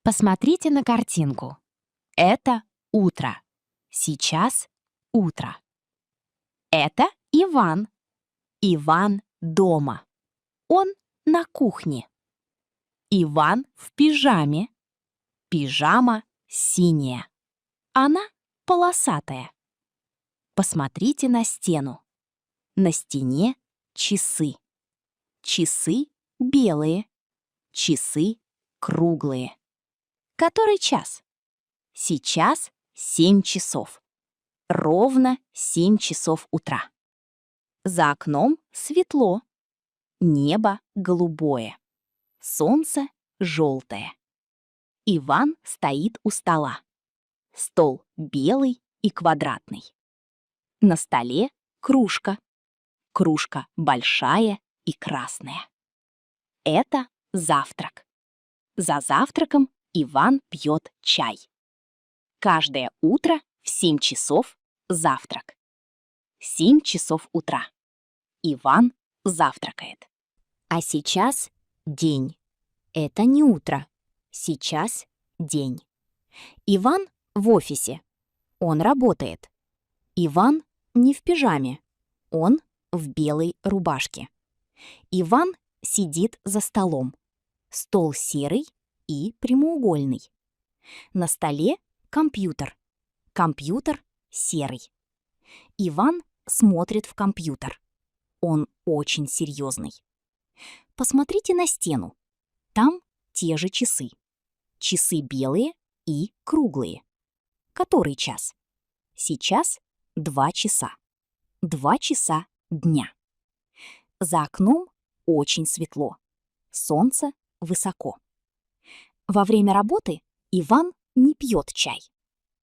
Посмотрите на картинку. Это утро. Сейчас утро. Это Иван. Иван дома. Он на кухне. Иван в пижаме. Пижама синяя. Она полосатая. Посмотрите на стену. На стене часы. Часы белые. Часы круглые. Который час? Сейчас 7 часов. Ровно 7 часов утра. За окном светло. Небо голубое. Солнце желтое. Иван стоит у стола. Стол белый и квадратный. На столе кружка. Кружка большая и красная. Это завтрак. За завтраком Иван пьет чай. Каждое утро в 7 часов завтрак. 7 часов утра. Иван завтракает. А сейчас день. Это не утро. Сейчас день. Иван в офисе. Он работает. Иван не в пижаме. Он в белой рубашке. Иван сидит за столом. Стол серый и прямоугольный. На столе компьютер. Компьютер серый. Иван смотрит в компьютер. Он очень серьезный. Посмотрите на стену. Там те же часы. Часы белые и круглые. Который час? Сейчас 2 часа. 2 часа дня. За окном очень светло. Солнце высоко. Во время работы Иван не пьет чай.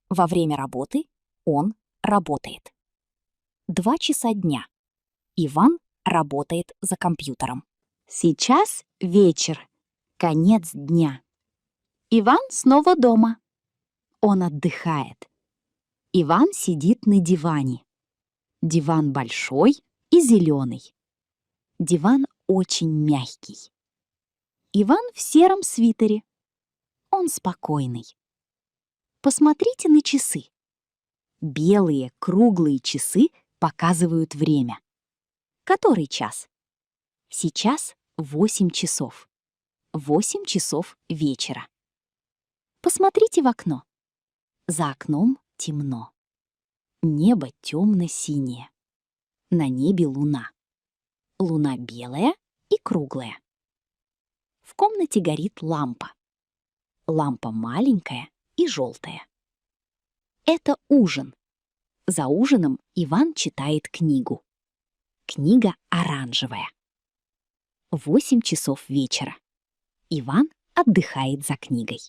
Во время работы он работает. 2 часа дня. Иван работает за компьютером. Сейчас вечер. Конец дня. Иван снова дома. Он отдыхает. Иван сидит на диване. Диван большой и зеленый. Диван очень мягкий. Иван в сером свитере. Он спокойный. Посмотрите на часы. Белые круглые часы показывают время. Который час? Сейчас 8 часов. 8 часов вечера. Посмотрите в окно. За окном темно. Небо темно-синее. На небе луна. Луна белая и круглая. В комнате горит лампа. Лампа маленькая и желтая. Это ужин. За ужином Иван читает книгу. Книга оранжевая. 8 часов вечера. Иван отдыхает за книгой.